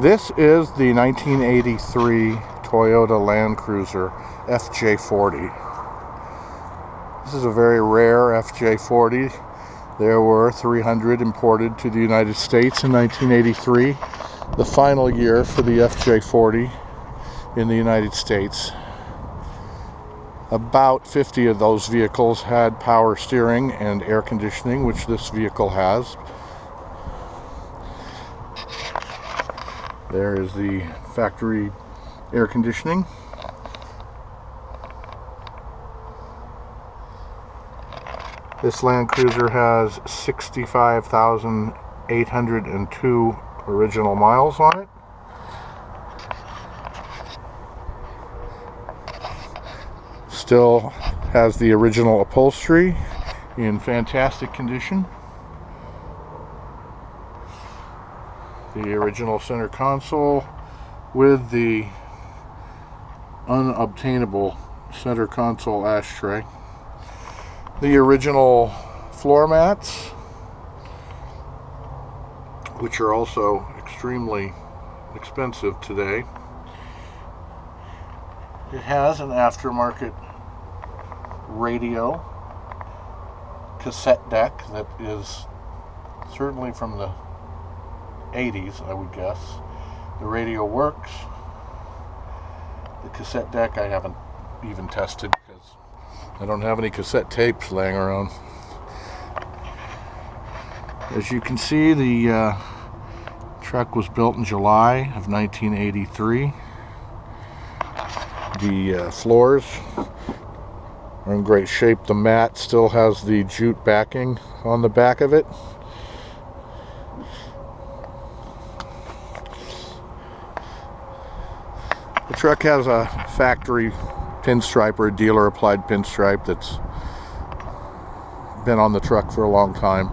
This is the 1983 Toyota Land Cruiser FJ40. This is a very rare FJ40. There were 300 imported to the United States in 1983, the final year for the FJ40 in the United States. About 50 of those vehicles had power steering and air conditioning, which this vehicle has. There is the factory air conditioning. This Land Cruiser has 65,802 original miles on it. Still has the original upholstery in fantastic condition. The original center console with the unobtainable center console ashtray. The original floor mats, which are also extremely expensive today. It has an aftermarket radio cassette deck that is certainly from the 80s, I would guess. The radio works. The cassette deck I haven't even tested because I don't have any cassette tapes laying around. As you can see, the truck was built in July of 1983. The floors are in great shape. The mat still has the jute backing on the back of it. The truck has a factory pinstripe or a dealer applied pinstripe that's been on the truck for a long time.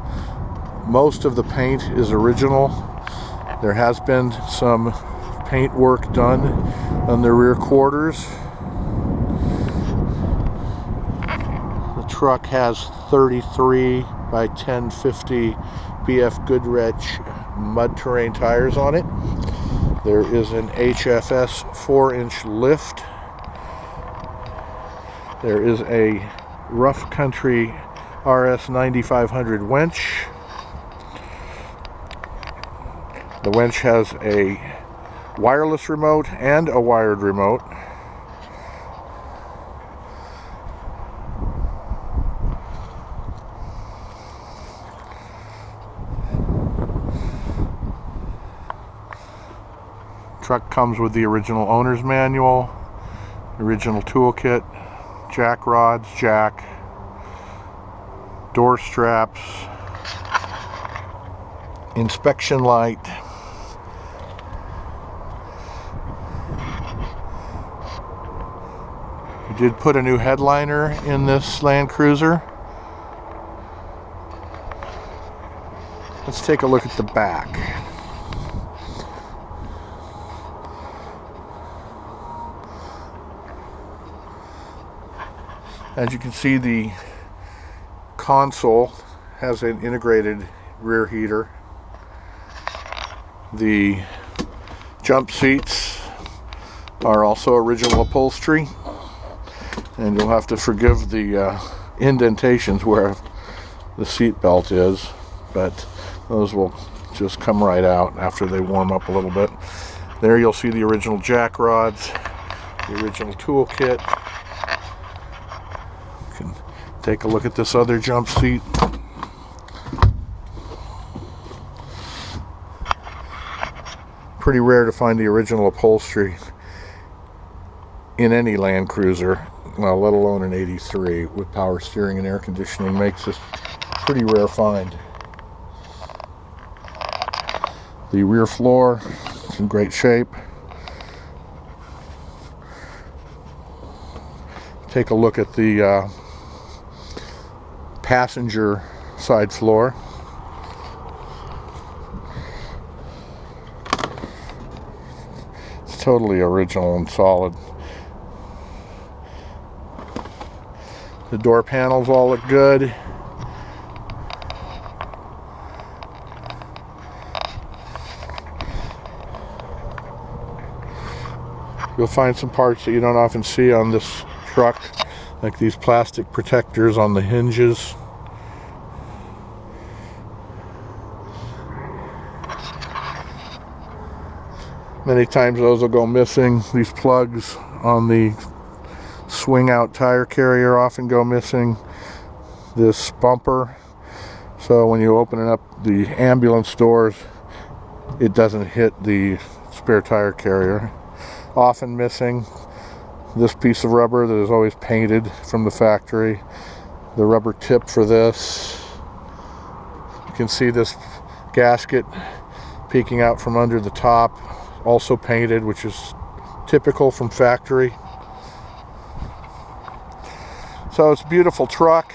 Most of the paint is original. There has been some paint work done on the rear quarters. The truck has 33 by 1050 BF Goodrich mud terrain tires on it. There is an HFS 4-inch lift. There is a Rough Country RS 9500 winch. The winch has a wireless remote and a wired remote. Truck comes with the original owner's manual, original toolkit, jack rods, jack, door straps, inspection light, we did put a new headliner in this Land Cruiser. Let's take a look at the back. As you can see, the console has an integrated rear heater. The jump seats are also original upholstery, and you'll have to forgive the indentations where the seat belt is, but those will just come right out after they warm up a little bit. There you'll see the original jack rods, the original toolkit. Take a look at this other jump seat. Pretty rare to find the original upholstery in any Land Cruiser, well, let alone an 83 with power steering and air conditioning. Makes this a pretty rare find. The rear floor is in great shape. Take a look at the passenger side floor. It's totally original and solid. The door panels all look good. You'll find some parts that you don't often see on this truck, like these plastic protectors on the hinges. Many times those will go missing. These plugs on the swing out tire carrier often go missing. This bumper, so when you open it up the ambulance doors, it doesn't hit the spare tire carrier. Often missing. This piece of rubber that is always painted from the factory. The rubber tip for this. You can see this gasket peeking out from under the top, also painted, which is typical from factory. So it's a beautiful truck.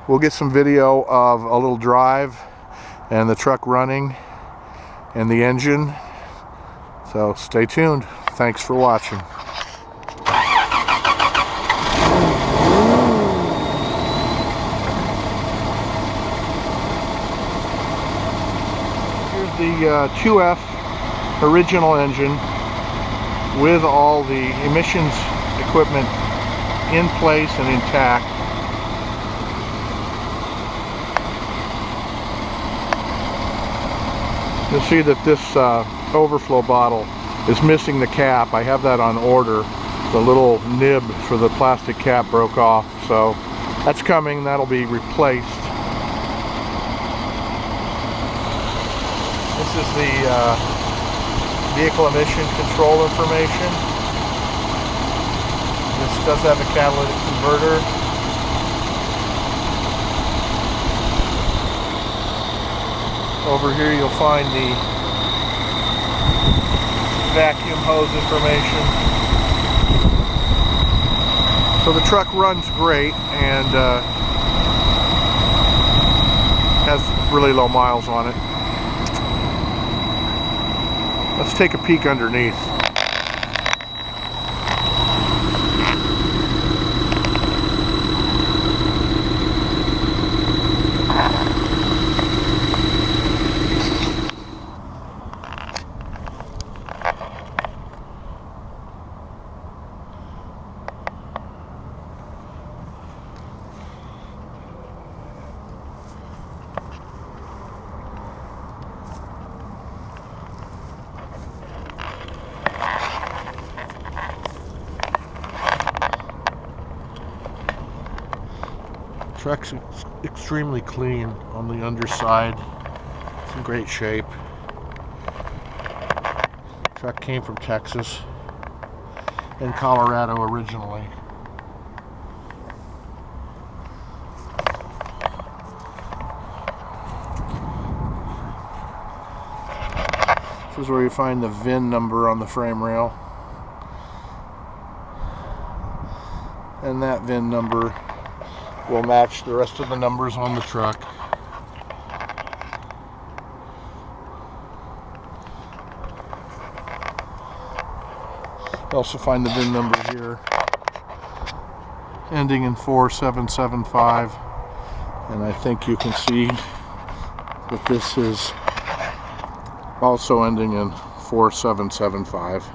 We'll get some video of a little drive and the truck running and the engine. So stay tuned. Thanks for watching. Here's the 2F original engine with all the emissions equipment in place and intact. You'll see that this overflow bottle is missing the cap. I have that on order. The little nib for the plastic cap broke off, so that's coming. That'll be replaced. This is the vehicle emission control information. This does have a catalytic converter. Over here you'll find the vacuum hose information. So the truck runs great and has really low miles on it. Let's take a peek underneath. Truck's extremely clean on the underside. It's in great shape. Truck came from Texas and Colorado originally. This is where you find the VIN number on the frame rail. And that VIN number will match the rest of the numbers on the truck. You also find the VIN number here, ending in 4775, and I think you can see that this is also ending in 4775.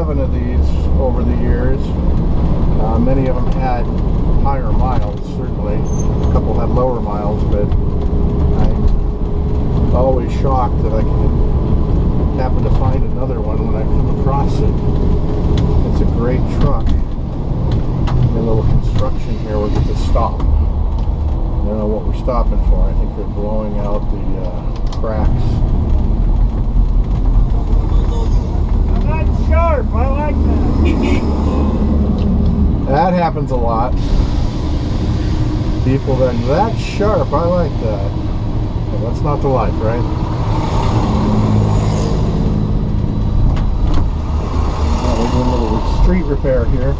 11 of these over the years. Many of them had higher miles, certainly. A couple had lower miles, but I'm always shocked that I can happen to find another one when I come across it. It's a great truck. A little construction here, we'll get to stop. I don't know what we're stopping for. I think they're blowing out the cracks. That's sharp, I like that. That happens a lot. People that, that's sharp, I like that. Well, that's not the like, right? We're doing a little street repair here.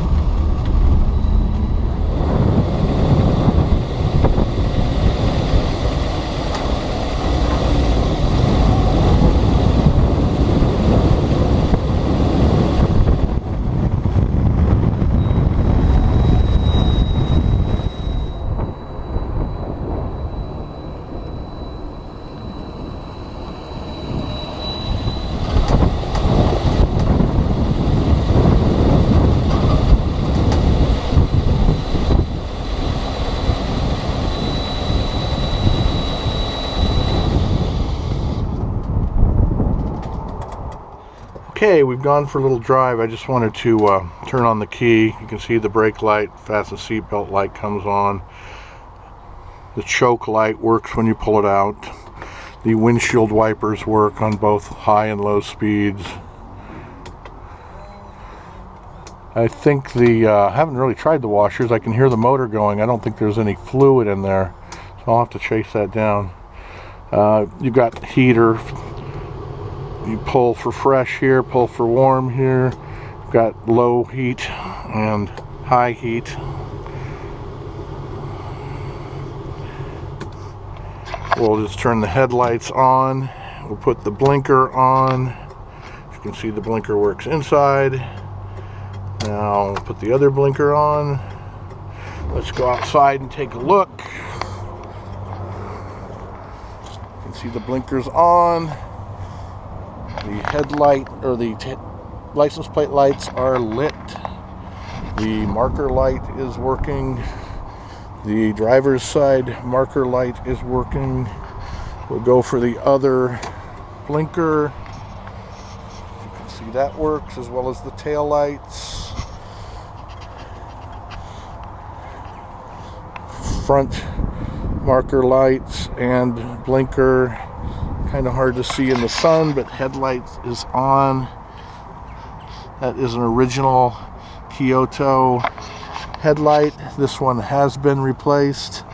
Okay, we've gone for a little drive. I just wanted to turn on the key. You can see the brake light, fasten seatbelt light comes on. The choke light works when you pull it out. The windshield wipers work on both high and low speeds. I think I haven't really tried the washers. I can hear the motor going. I don't think there's any fluid in there, so I'll have to chase that down. You've got heater. You pull for fresh here, pull for warm here. You've got low heat and high heat. We'll just turn the headlights on. We'll put the blinker on. As you can see, the blinker works inside. Now we'll put the other blinker on. Let's go outside and take a look. You can see the blinkers on. The headlight, or the license plate lights are lit. The marker light is working. The driver's side marker light is working. We'll go for the other blinker. You can see that works, as well as the tail lights. Front marker lights and blinker. Kind of hard to see in the sun, but headlight is on. That is an original Kyoto headlight. This one has been replaced.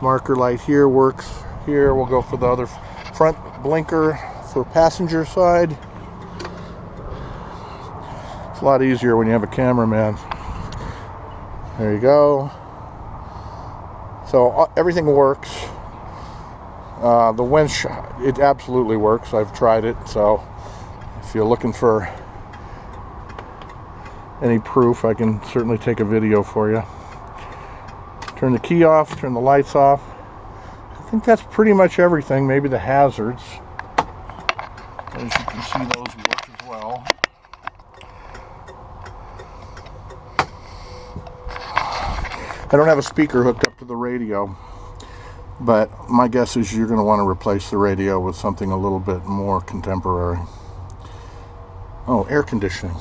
Marker light here works here. We'll go for the other front blinker for passenger side. It's a lot easier when you have a cameraman. There you go. So everything works. The winch, it absolutely works. I've tried it, so if you're looking for any proof, I can certainly take a video for you. Turn the key off, turn the lights off. I think that's pretty much everything. Maybe the hazards. As you can see, those work as well. I don't have a speaker hooked up to the radio, but my guess is you're going to want to replace the radio with something a little bit more contemporary. Oh, air conditioning.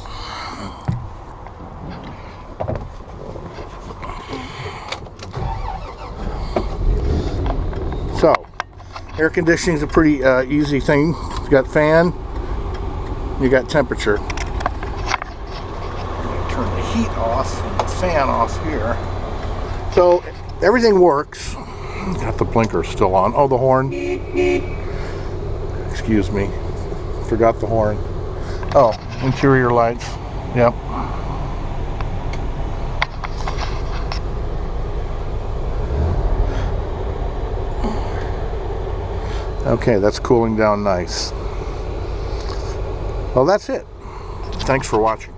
So, air conditioning is a pretty easy thing. You got fan, you got temperature. Turn the heat off and the fan off here. So, everything works. Got the blinker still on. Oh, the horn. Excuse me. Forgot the horn. Oh, interior lights. Yep. Okay, that's cooling down nice. Well, that's it. Thanks for watching.